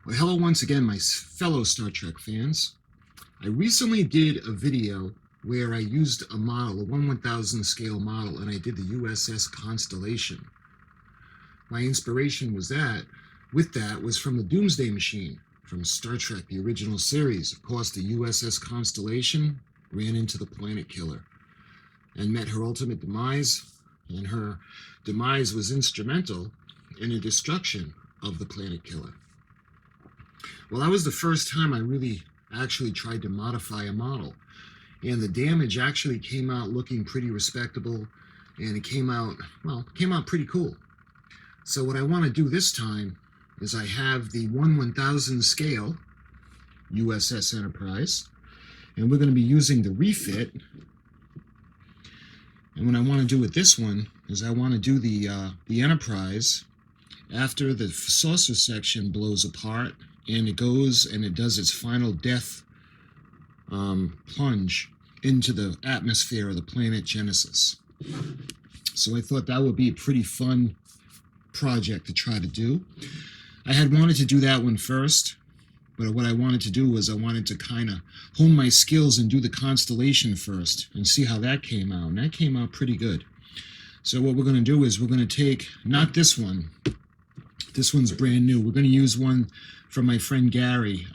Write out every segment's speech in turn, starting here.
Well, hello once again, my fellow Star Trek fans. I recently did a video where I used a model, a 1/1000 scale model, and I did the U.S.S. Constellation. My inspiration was was from the Doomsday Machine from Star Trek, the original series. Of course, the U.S.S. Constellation ran into the planet killer and met her ultimate demise, and her demise was instrumental in the destruction of the planet killer. Well, that was the first time I really actually tried to modify a model. And the damage actually came out looking pretty respectable, and it came out pretty cool. So what I want to do this time is I have the 1/1000 scale U.S.S. Enterprise, and we're going to be using the refit. And what I want to do with this one is I want to do the Enterprise after the saucer section blows apart, and it goes and it does its final death plunge into the atmosphere of the planet Genesis. So I thought that would be a pretty fun project to try to do. I had wanted to do that one first, but what I wanted to do was I wanted to kind of hone my skills and do the Constellation first and see how that came out. And that came out pretty good. So what we're going to do is we're going to take, not this one, this one's brand new. We're going to use one from my friend Gary.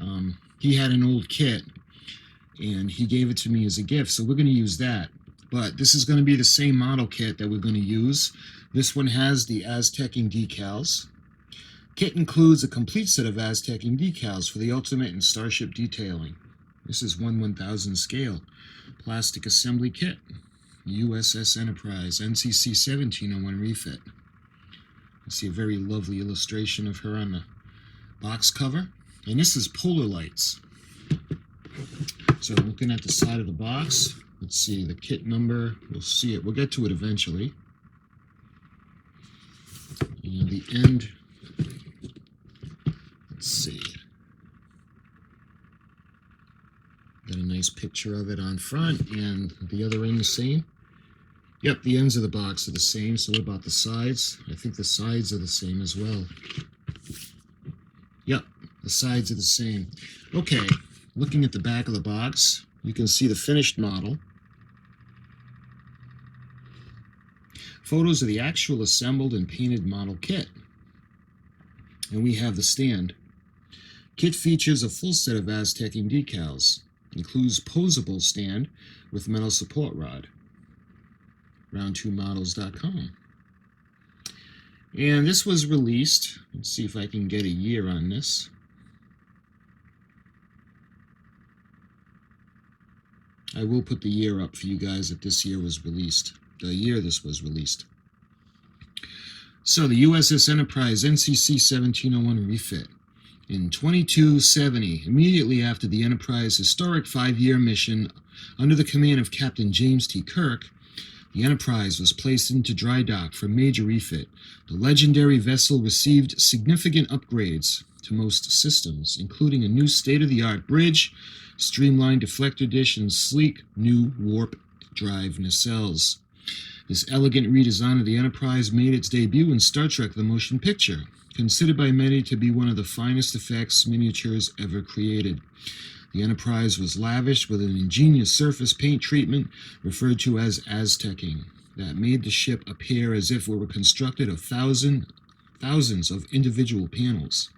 He had an old kit, and he gave it to me as a gift, so we're going to use that. But this is going to be the same model kit that we're going to use. This one has the Aztecing decals. Kit includes a complete set of Aztecing decals for the Ultimate and Starship detailing. This is 1/1000 scale. Plastic assembly kit. U.S.S. Enterprise, NCC 1701 refit. I see a very lovely illustration of her on the box cover. And this is polar lights. So looking at the side of the box, let's see the kit number. We'll see it. We'll get to it eventually. And the end, let's see. Got a nice picture of it on front, and the other end the same. Yep, the ends of the box are the same. So what about the sides? I think the sides are the same as well. Yep, the sides are the same. Okay, looking at the back of the box, you can see the finished model. Photos of the actual assembled and painted model kit. And we have the stand. Kit features a full set of Aztecing decals. Includes posable stand with metal support rod. Round2models.com. And this was released, let's see if I can get a year on this. I will put the year up for you guys that this year was released, the year this was released. So the U.S.S. Enterprise NCC 1701 refit. In 2270, immediately after the Enterprise historic 5-year mission under the command of Captain James T. Kirk, the Enterprise was placed into dry dock for major refit. The legendary vessel received significant upgrades to most systems, including a new state-of-the-art bridge, streamlined deflector dish, and sleek new warp drive nacelles. This elegant redesign of the Enterprise made its debut in Star Trek the Motion Picture, considered by many to be one of the finest effects miniatures ever created. The Enterprise was lavished with an ingenious surface paint treatment referred to as Aztecing that made the ship appear as if it were constructed of thousands of individual panels.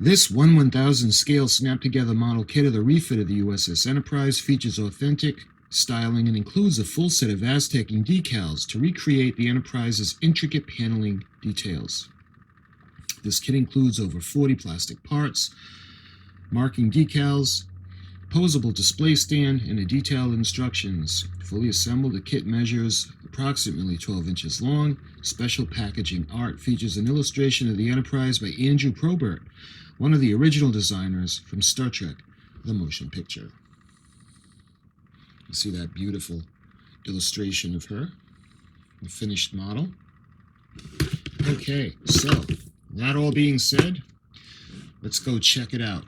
This 1/1000 scale snapped-together model kit of the refit of the U.S.S. Enterprise features authentic styling and includes a full set of Aztecing decals to recreate the Enterprise's intricate paneling details. This kit includes over 40 plastic parts, marking decals, posable display stand, and a detailed instructions. Fully assembled, the kit measures approximately 12 inches long. Special packaging art features an illustration of the Enterprise by Andrew Probert, one of the original designers from Star Trek the Motion Picture. You see that beautiful illustration of her, the finished model. Okay, so that all being said, let's go check it out.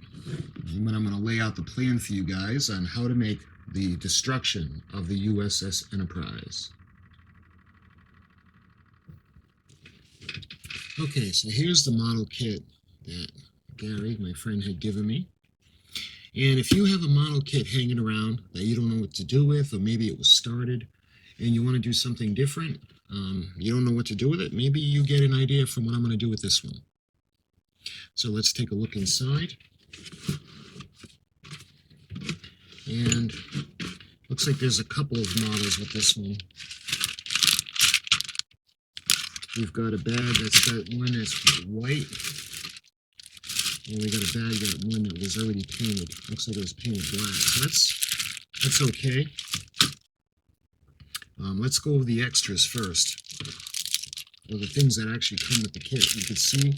And I'm going to lay out the plan for you guys on how to make the destruction of the U.S.S. Enterprise. Okay, so here's the model kit that Gary, my friend, had given me. And if you have a model kit hanging around that you don't know what to do with, or maybe it was started and you want to do something different, you don't know what to do with it, maybe you get an idea from what I'm going to do with this one. So let's take a look inside. And looks like there's a couple of models with this one. We've got a bag that's got one that's white. And we got a bag that one that was already painted. Looks like it was painted black. So that's okay. Let's go over the extras first. Or the things that actually come with the kit. You can see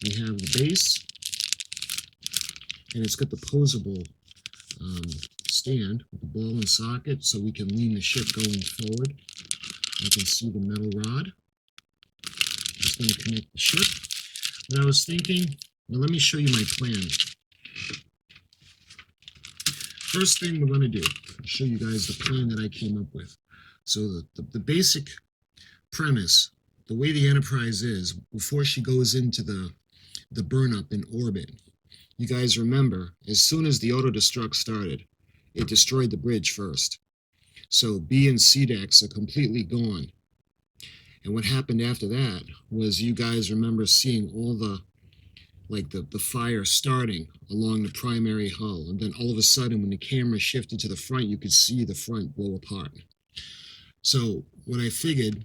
we have the base. And it's got the posable stand with the ball and socket so we can lean the ship going forward. You can see the metal rod. It's going to connect the ship. What I was thinking, now let me show you my plan. First thing we're going to do, I'll show you guys the plan that I came up with. So the basic premise, the way the Enterprise is, before she goes into the burn-up in orbit, you guys remember, as soon as the auto-destruct started, it destroyed the bridge first. So B and C decks are completely gone. And what happened after that was you guys remember seeing all the fire starting along the primary hull. And then all of a sudden, when the camera shifted to the front, you could see the front blow apart. So what I figured,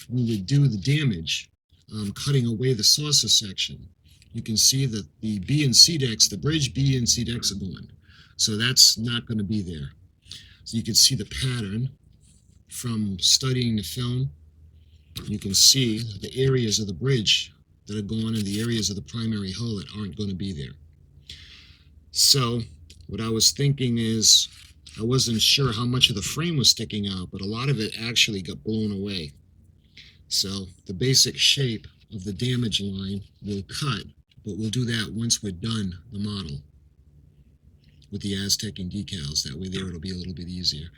we would do the damage, cutting away the saucer section. You can see that the B and C decks, the bridge B and C decks are gone. So that's not going to be there. So you can see the pattern from studying the film. You can see the areas of the bridge that are gone and the areas of the primary hull that aren't going to be there. So what I was thinking is, I wasn't sure how much of the frame was sticking out, but a lot of it actually got blown away. So the basic shape of the damage line will cut, but we'll do that once we're done the model with the Aztec and decals. That way there it'll be a little bit easier.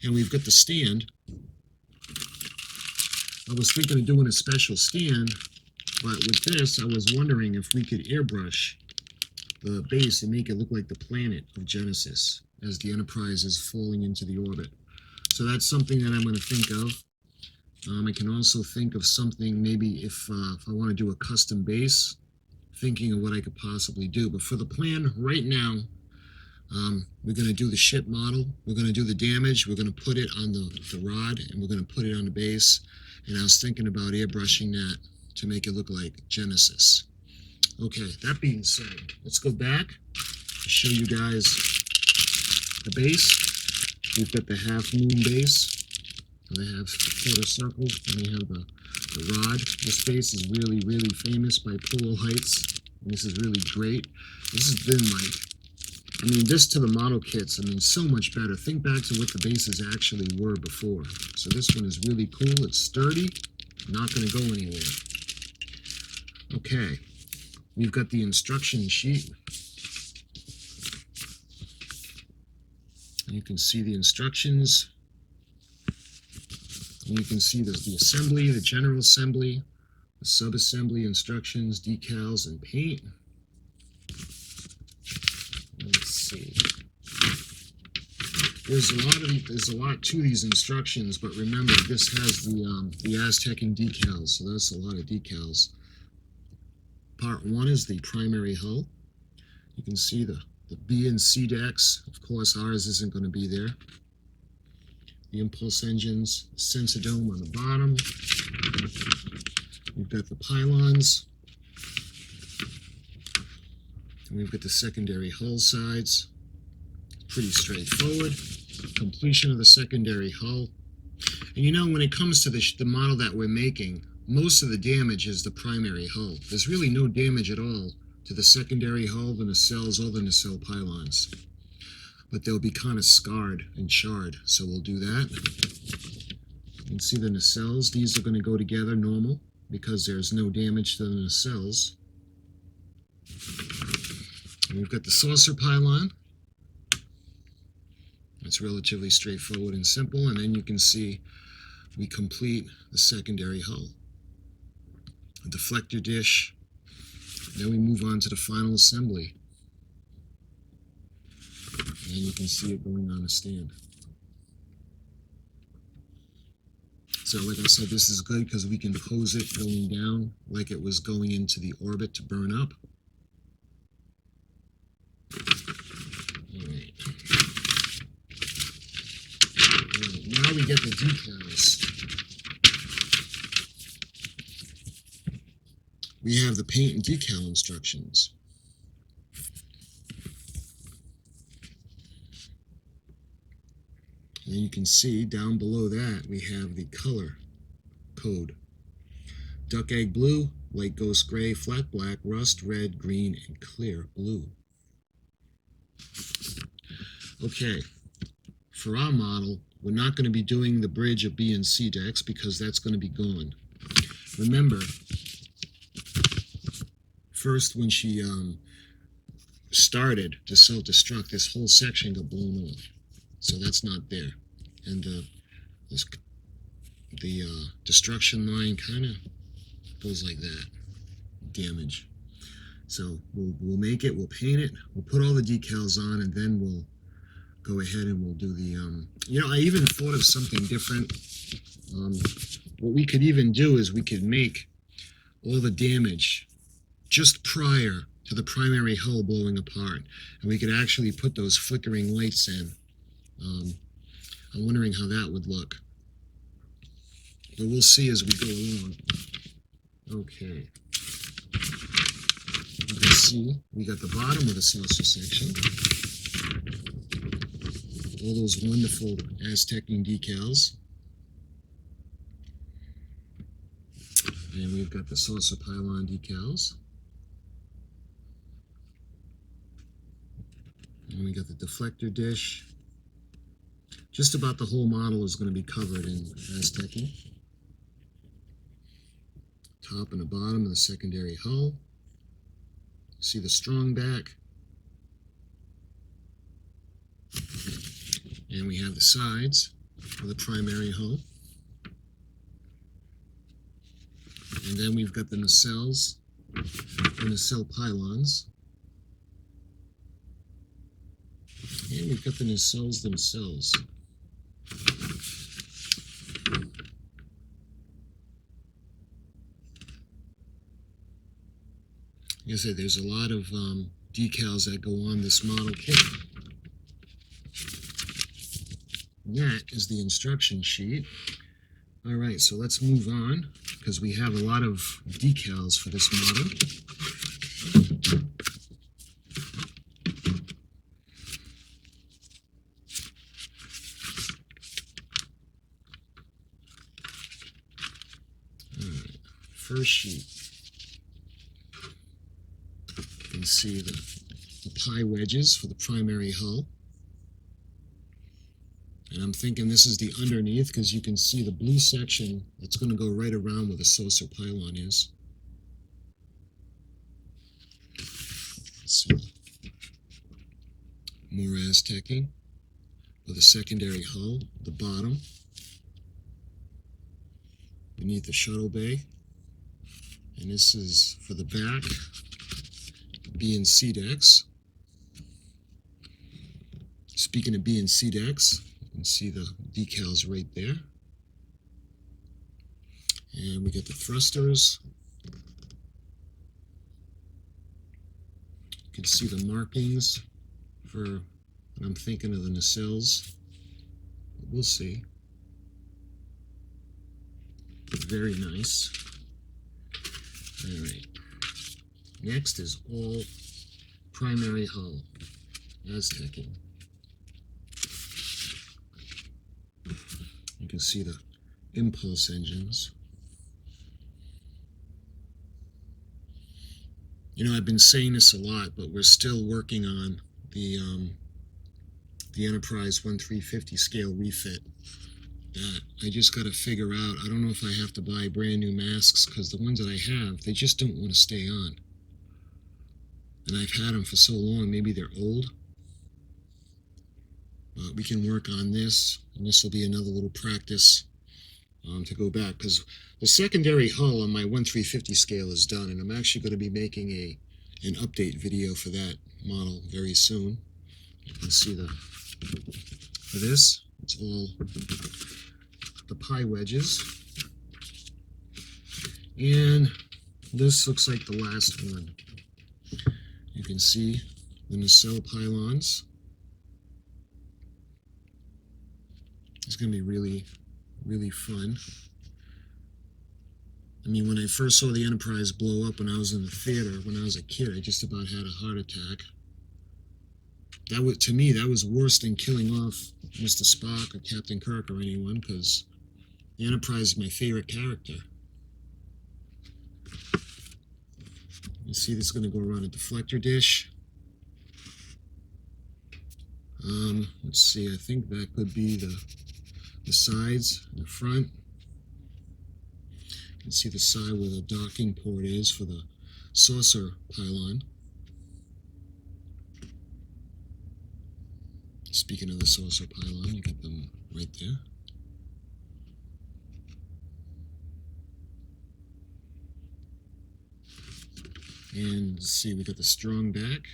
And we've got the stand. I was thinking of doing a special stand, but with this I was wondering if we could airbrush the base and make it look like the planet of Genesis as the Enterprise is falling into the orbit. So that's something that I'm going to think of. I can also think of something, maybe if I want to do a custom base, thinking of what I could possibly do. But for the plan right now, we're going to do the ship model, we're going to do the damage, we're going to put it on the rod, and we're going to put it on the base. And I was thinking about airbrushing that to make it look like Genesis. Okay, that being said, let's go back to show you guys the base. We've got the half moon base. They have quarter circles, and they have the rod. This base is really, really famous by Polo Heights. And this is really great. This has been like, this to the model kits, so much better. Think back to what the bases actually were before. So this one is really cool. It's sturdy, not going to go anywhere. Okay, we've got the instruction sheet. You can see the instructions. And you can see there's the assembly, the general assembly, the sub-assembly instructions, decals, and paint. Let's see. There's a lot to these instructions, but remember this has the Aztec and decals, so that's a lot of decals. Part 1 is the primary hull. You can see the B and C decks. Of course, ours isn't going to be there. The impulse engines, the sensor dome on the bottom. We've got the pylons. And we've got the secondary hull sides. Pretty straightforward. Completion of the secondary hull. And when it comes to the model that we're making, most of the damage is the primary hull. There's really no damage at all to the secondary hull, the nacelles, or the nacelle pylons. But they'll be kind of scarred and charred, so we'll do that. You can see the nacelles. These are going to go together normal because there's no damage to the nacelles. And we've got the saucer pylon. It's relatively straightforward and simple, and then you can see we complete the secondary hull. A deflector dish, Then we move on to the final assembly. And you can see it going on a stand. So like I said, this is good because we can pose it going down like it was going into the orbit to burn up. Alright. Now we get the decals. We have the paint and decal instructions. And you can see down below that we have the color code. Duck egg blue, light ghost gray, flat black, rust red, green, and clear blue. Okay, for our model, we're not going to be doing the bridge of B and C decks because that's going to be gone. Remember, first when she started to self-destruct, this whole section got blown off. So that's not there. And the destruction line kind of goes like that. Damage. So we'll make it, we'll paint it, we'll put all the decals on, and then we'll go ahead and we'll do the, you know, I even thought of something different. What we could even do is we could make all the damage just prior to the primary hull blowing apart. And we could actually put those flickering lights in. I'm wondering how that would look. But we'll see as we go along. Okay. You can see we got the bottom of the saucer section. All those wonderful Aztecian decals. And we've got the saucer pylon decals. And we got the deflector dish. Just about the whole model is going to be covered in Aztecian. Top and the bottom of the secondary hull. See the strong back. And we have the sides of the primary hull. And then we've got the nacelles and nacelle pylons. And we've got the nacelles themselves. Like I said, there's a lot of decals that go on this model kit. And that is the instruction sheet. All right, so let's move on because we have a lot of decals for this model. All right, first sheet. You can see the pie wedges for the primary hull. And I'm thinking this is the underneath because you can see the blue section that's going to go right around where the saucer pylon is. So, more Aztecian with a secondary hull at the bottom. Beneath the shuttle bay. And this is for the back, B and C decks. Speaking of B and C decks, you can see the decals right there. And we get the thrusters. You can see the markings for, and I'm thinking of the nacelles. We'll see. Very nice. All right. Next is all primary hull, Aztecian. You can see the impulse engines. You know, I've been saying this a lot, but we're still working on the Enterprise 1350 scale refit. I just got to figure out, I don't know if I have to buy brand new masks because the ones that I have, they just don't want to stay on. And I've had them for so long, maybe they're old. But we can work on this, and this will be another little practice to go back, because the secondary hull on my 1350 scale is done, and I'm actually going to be making a an update video for that model very soon. You can see for this, it's all the pie wedges. And this looks like the last one. You can see the nacelle pylons. It's going to be really, really fun. I mean, when I first saw the Enterprise blow up when I was in the theater, when I was a kid, I just about had a heart attack. That was, to me, that was worse than killing off Mr. Spock or Captain Kirk or anyone, because the Enterprise is my favorite character. You see this is going to go around a deflector dish. Let's see, I think that could be the sides and the front. You can see the side where the docking port is for the saucer pylon. Speaking of the saucer pylon, you get them right there. And let's see, we got the strong back.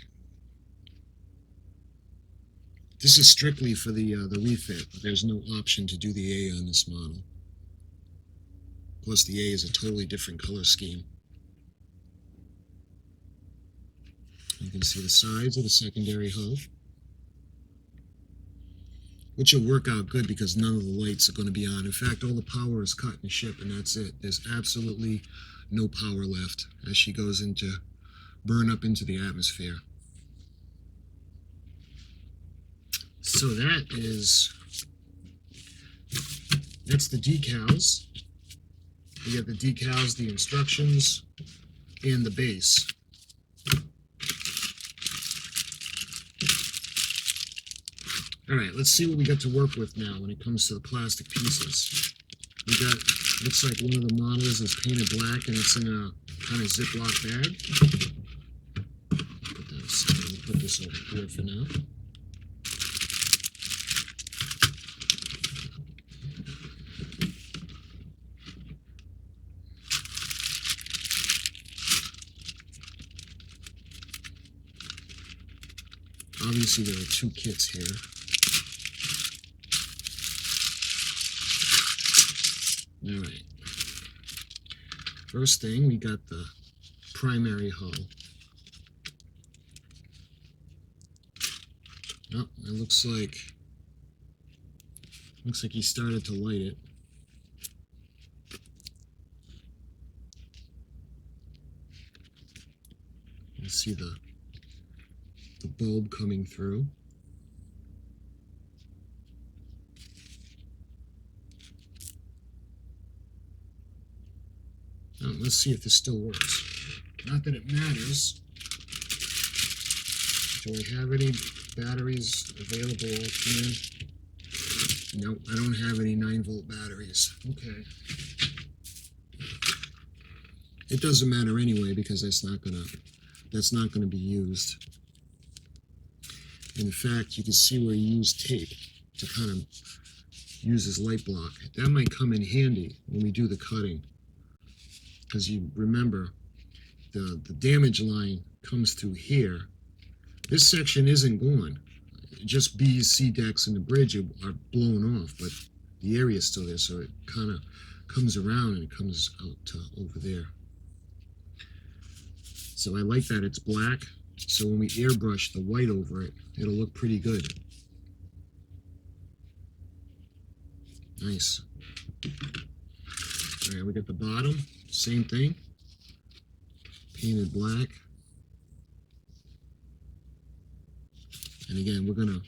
This is strictly for the refit. There's no option to do the A on this model. Plus, the A is a totally different color scheme. You can see the sides of the secondary hull, which will work out good because none of the lights are going to be on. In fact, all the power is cut in the ship, and that's it. There's absolutely no power left as she goes into burn up into the atmosphere. So that's the decals. You have the decals, the instructions, and the base. All right, let's see what we got to work with now when it comes to the plastic pieces. We got, looks like one of the models is painted black and it's in a kind of Ziploc bag. Put that aside. We'll put this over here for now. Obviously, there are two kits here. All right. First thing, we got the primary hull. Oh, it looks like he started to light it. You see the bulb coming through. Now, let's see if this still works. Not that it matters. Do I have any batteries available offhand? No, I don't have any 9-volt batteries. Okay. It doesn't matter anyway because that's not gonna be used. In fact, you can see where you use tape to kind of use as light block. That might come in handy when we do the cutting. Because you remember, the damage line comes through here. This section isn't gone. Just B's, C decks, and the bridge are blown off, but the area is still there, so it kind of comes around and it comes out to over there. So I like that it's black. So when we airbrush the white over it, it'll look pretty good. Nice. All right, we got the bottom, same thing, painted black. And again, we're gonna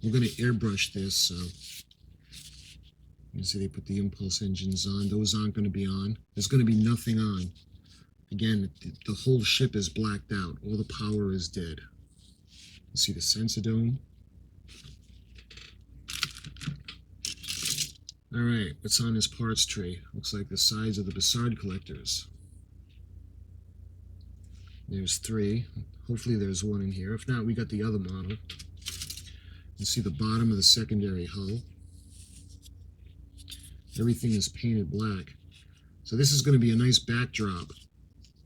airbrush this. So you see they put the impulse engines on. Those aren't going to be on. There's going to be nothing on. Again, the whole ship is blacked out. All the power is dead. You see the sensor dome. All right, what's on this parts tray? Looks like the sides of the Bassard collectors. There's 3. Hopefully there's 1 in here. If not, we got the other model. You see the bottom of the secondary hull. Everything is painted black. So this is going to be a nice backdrop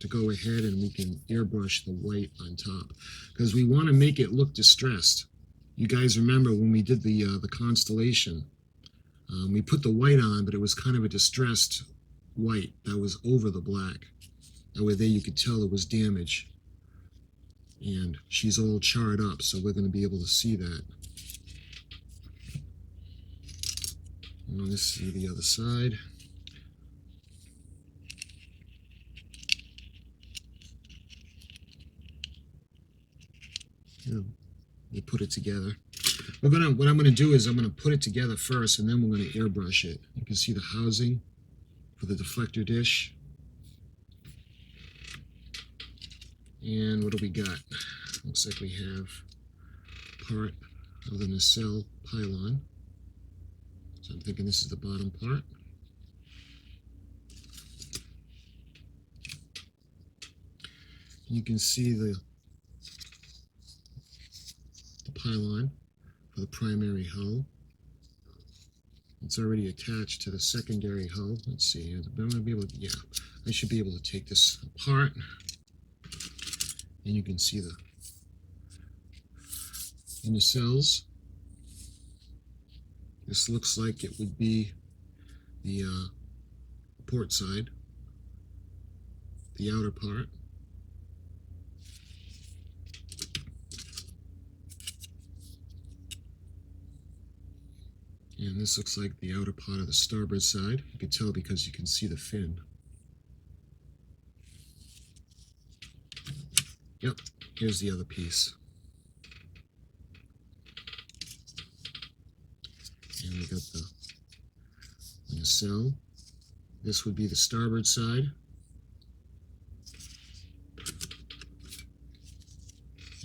to go ahead and we can airbrush the white on top, because we want to make it look distressed. You guys remember when we did the Constellation, we put the white on, but it was kind of a distressed white that was over the black. That way there you could tell it was damage. And she's all charred up, so we're going to be able to see that. And this is the other side. Yeah, we put it together. What I'm gonna do is I'm gonna put it together first, and then we're gonna airbrush it. You can see the housing for the deflector dish. And what do we got? Looks like we have part of the nacelle pylon. So I'm thinking this is the bottom part. You can see the pylon for the primary hull. It's already attached to the secondary hull. Let's see, I'm going to be able to, yeah, I should be able to take this apart. And you can see the nacelles. This looks like it would be the port side, the outer part. And this looks like the outer part of the starboard side. You can tell because you can see the fin. Yep, here's the other piece. And we got the nacelle. This would be the starboard side.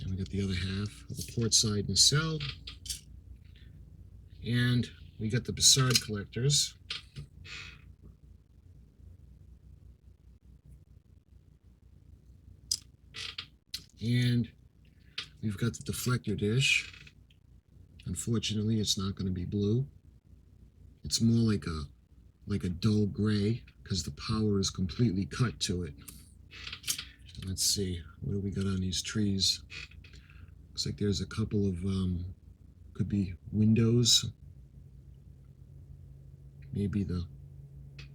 And we got the other half of the port side nacelle. And we got the Bassard collectors. And we've got the deflector dish. Unfortunately, it's not going to be blue. It's more like a dull gray because the power is completely cut to it. Let's see, what do we got on these trees? Looks like there's a couple of could be windows, maybe the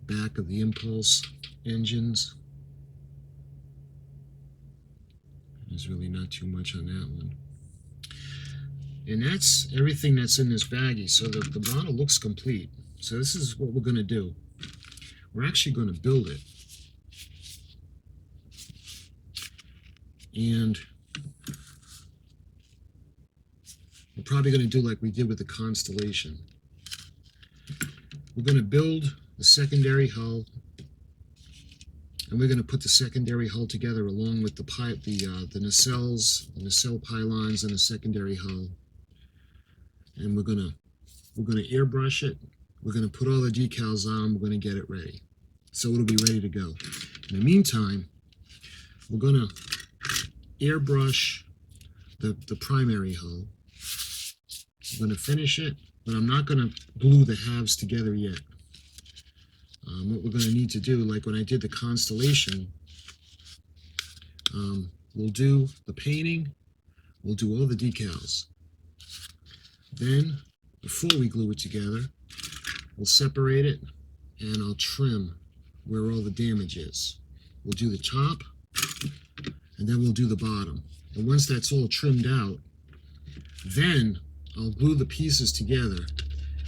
back of the impulse engines. There's really not too much on that one. And that's everything that's in this baggie. So the model looks complete. So this is what we're going to do. We're actually going to build it. And we're probably going to do like we did with the Constellation. We're going to build the secondary hull, and we're going to put the secondary hull together along with the nacelles, the nacelle pylons, and the secondary hull. And we're going to airbrush it. We're going to put all the decals on. We're going to get it ready, so it'll be ready to go. In the meantime, we're going to airbrush the primary hull. I'm going to finish it, but I'm not going to glue the halves together yet. What we're going to need to do, like when I did the Constellation, we'll do the painting, we'll do all the decals. Then, before we glue it together, we'll separate it and I'll trim where all the damage is. We'll do the top, and then we'll do the bottom. And once that's all trimmed out, then I'll glue the pieces together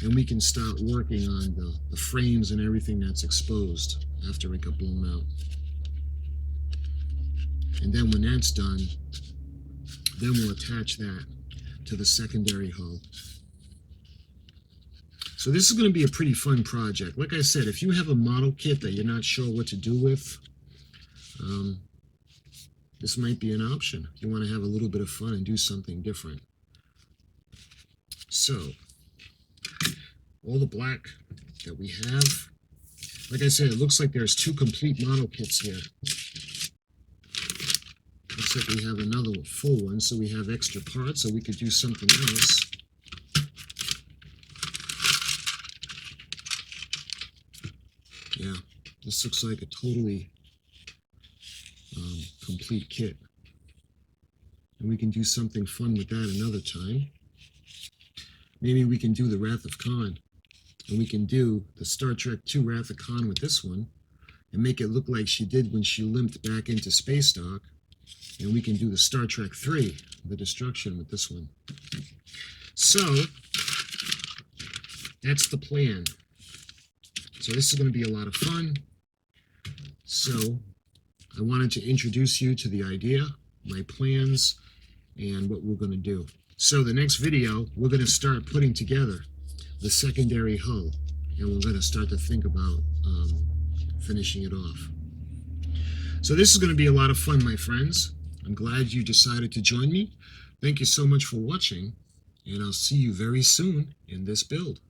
and we can start working on the frames and everything that's exposed after it got blown out. And then when that's done, then we'll attach that to the secondary hull. So this is going to be a pretty fun project. Like I said, if you have a model kit that you're not sure what to do with, this might be an option if you want to have a little bit of fun and do something different. So, all the black that we have, like I said, it looks like there's 2 complete model kits here. Looks like we have another full one, so we have extra parts, so we could do something else. Yeah, this looks like a totally complete kit. And we can do something fun with that another time. Maybe we can do the Wrath of Khan. And we can do the Star Trek II Wrath of Khan with this one. And make it look like she did when she limped back into space dock. And we can do the Star Trek III, the Destruction, with this one. So, that's the plan. So this is going to be a lot of fun. So, I wanted to introduce you to the idea, my plans, and what we're going to do. So the next video, we're going to start putting together the secondary hull, and we're going to start to think about finishing it off. So this is going to be a lot of fun, my friends. I'm glad you decided to join me. Thank you so much for watching, and I'll see you very soon in this build.